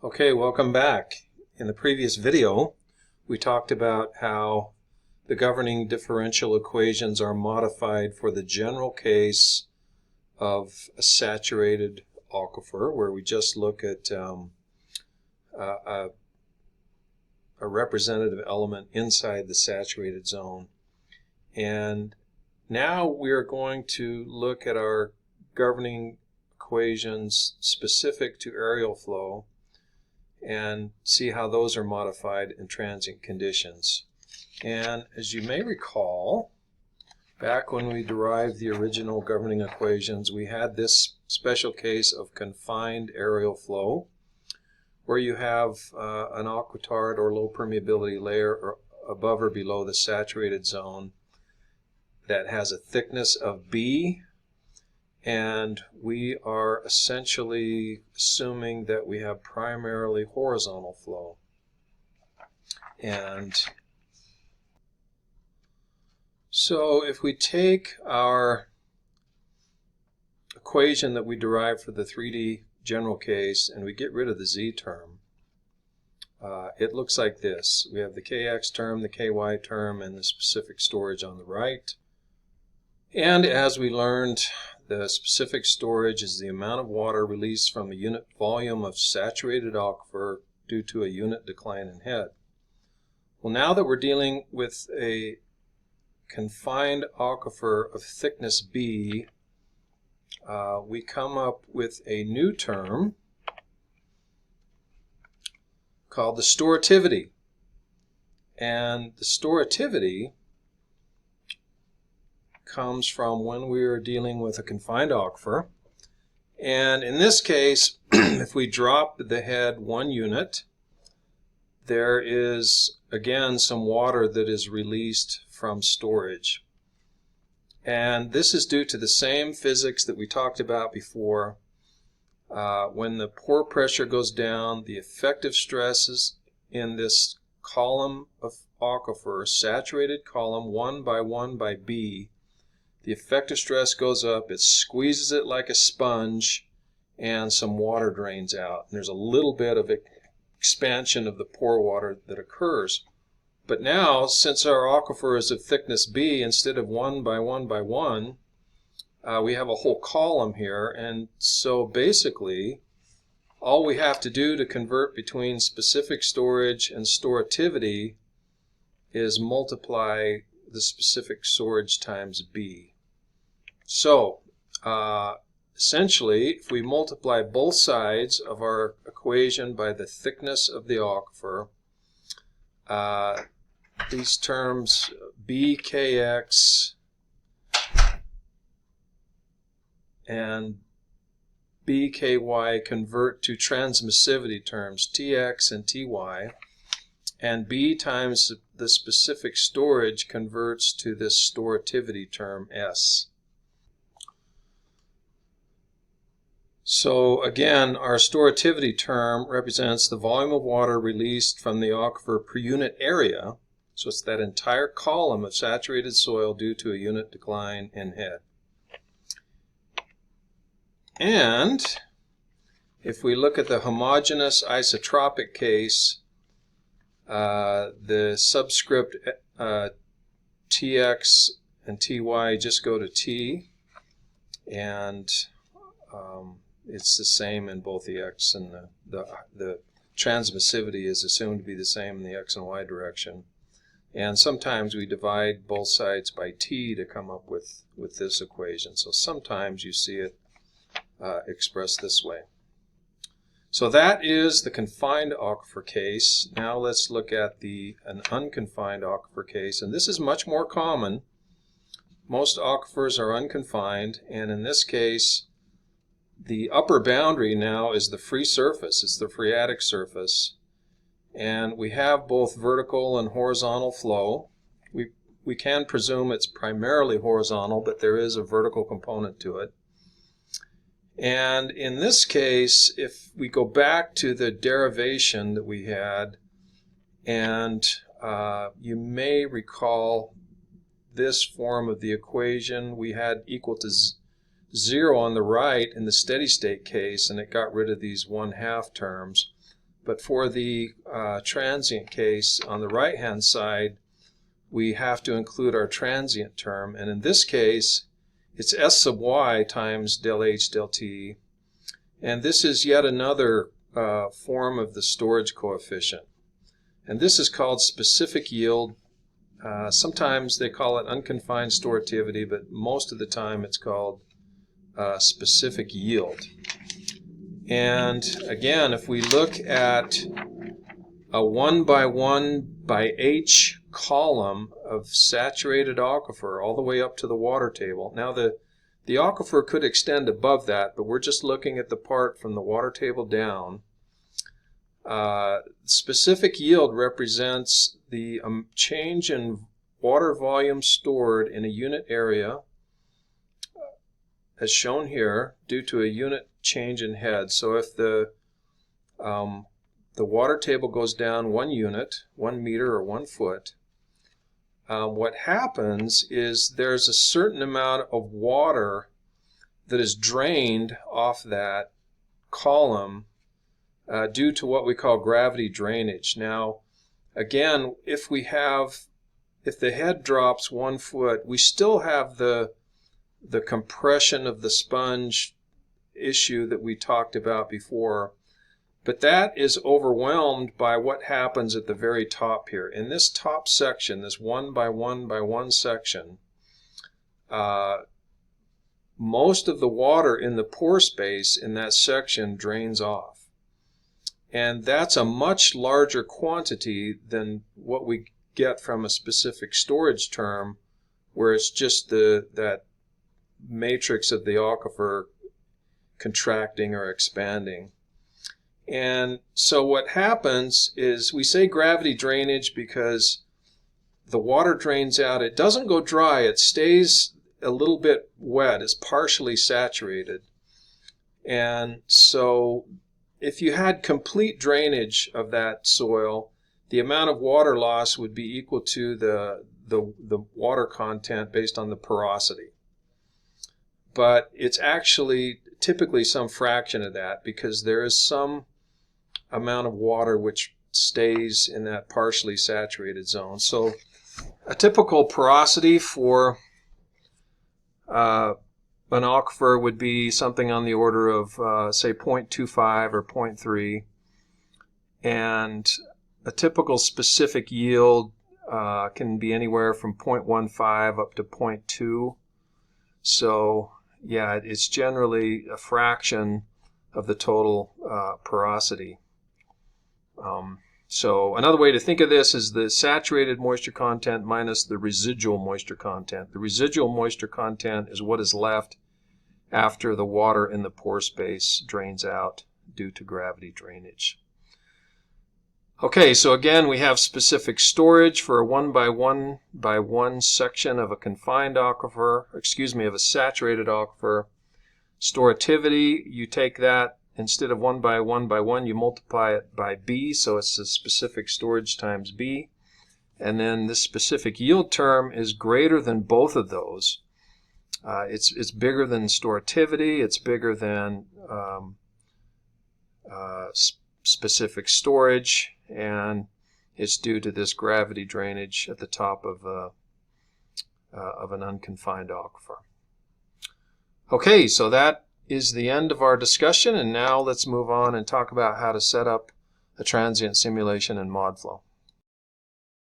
Okay, welcome back. In the previous video, we talked about how the governing differential equations are modified for the general case of a saturated aquifer, where we just look at a representative element inside the saturated zone. And now we are going to look at our governing equations specific to areal flow and see how those are modified in transient conditions. And as you may recall, back when we derived the original governing equations, we had this special case of confined areal flow, where you have an aquitard or low permeability layer above or below the saturated zone that has a thickness of B, and we are essentially assuming that we have primarily horizontal flow. And so if we take our equation that we derived for the 3D general case and we get rid of the Z term, it looks like this. We have the Kx term, the Ky term, and the specific storage on the right. And as we learned, the specific storage is the amount of water released from a unit volume of saturated aquifer due to a unit decline in head. Well, now that we're dealing with a confined aquifer of thickness B, we come up with a new term called the storativity. And the storativity comes from when we are dealing with a confined aquifer. And in this case, if we drop the head 1 unit, there is again some water that is released from storage. And this is due to the same physics that we talked about before. When the pore pressure goes down, the effective stresses in this column of aquifer, saturated column 1 by 1 by B, the effective stress goes up, it squeezes it like a sponge, and some water drains out. And there's a little bit of expansion of the pore water that occurs. But now, since our aquifer is of thickness B, instead of 1 by 1 by 1, we have a whole column here. And so basically, all we have to do to convert between specific storage and storativity is multiply the specific storage times B. So, essentially, if we multiply both sides of our equation by the thickness of the aquifer, these terms BKX and BKY convert to transmissivity terms, TX and TY, and B times the specific storage converts to this storativity term S. So again, our storativity term represents the volume of water released from the aquifer per unit area. So it's that entire column of saturated soil due to a unit decline in head. And if we look at the homogeneous isotropic case, the subscript TX and TY just go to T, and it's the same in both the X and the transmissivity is assumed to be the same in the X and Y direction. And sometimes we divide both sides by T to come up with this equation. So sometimes you see it expressed this way. So that is the confined aquifer case. Now let's look at an unconfined aquifer case. And this is much more common. Most aquifers are unconfined, and in this case, the upper boundary now is the free surface. It's the phreatic surface. And we have both vertical and horizontal flow. We can presume it's primarily horizontal, but there is a vertical component to it. And in this case, if we go back to the derivation that we had, and you may recall this form of the equation, we had equal to 0 on the right in the steady state case, and it got rid of these 1/2 terms. But for the transient case, on the right-hand side, we have to include our transient term. And in this case, it's S sub y times del H del T. And this is yet another form of the storage coefficient. And this is called specific yield. Sometimes they call it unconfined storativity, but most of the time it's called specific yield. And again, if we look at a 1 by 1 by H column of saturated aquifer all the way up to the water table. Now the aquifer could extend above that, but we're just looking at the part from the water table down. Specific yield represents the change in water volume stored in a unit area, as shown here, due to a unit change in head. So if the water table goes down 1 unit, 1 meter or 1 foot, what happens is there's a certain amount of water that is drained off that column due to what we call gravity drainage. Now, again, if the head drops 1 foot, we still have the compression of the sponge issue that we talked about before, but that is overwhelmed by what happens at the very top here. In this top section, this 1 by 1 by 1 section, most of the water in the pore space in that section drains off. And that's a much larger quantity than what we get from a specific storage term, where it's just that matrix of the aquifer contracting or expanding. And so what happens is we say gravity drainage because the water drains out. It doesn't go dry. It stays a little bit wet. It's partially saturated. And so if you had complete drainage of that soil, the amount of water loss would be equal to the water content based on the porosity. But it's actually typically some fraction of that, because there is some amount of water which stays in that partially saturated zone. So a typical porosity for an aquifer would be something on the order of, say, 0.25 or 0.3. And a typical specific yield can be anywhere from 0.15 up to 0.2. So, yeah, it's generally a fraction of the total porosity. So another way to think of this is the saturated moisture content minus the residual moisture content. The residual moisture content is what is left after the water in the pore space drains out due to gravity drainage. Okay, so again, we have specific storage for a 1 by 1 by 1 section of a confined aquifer, of a saturated aquifer. Storativity, you take that, instead of 1 by 1 by 1, you multiply it by B, so it's the specific storage times B. And then this specific yield term is greater than both of those. It's bigger than storativity, it's bigger than specific storage, and it's due to this gravity drainage at the top of an unconfined aquifer. Okay, so that is the end of our discussion, and now let's move on and talk about how to set up a transient simulation in ModFlow.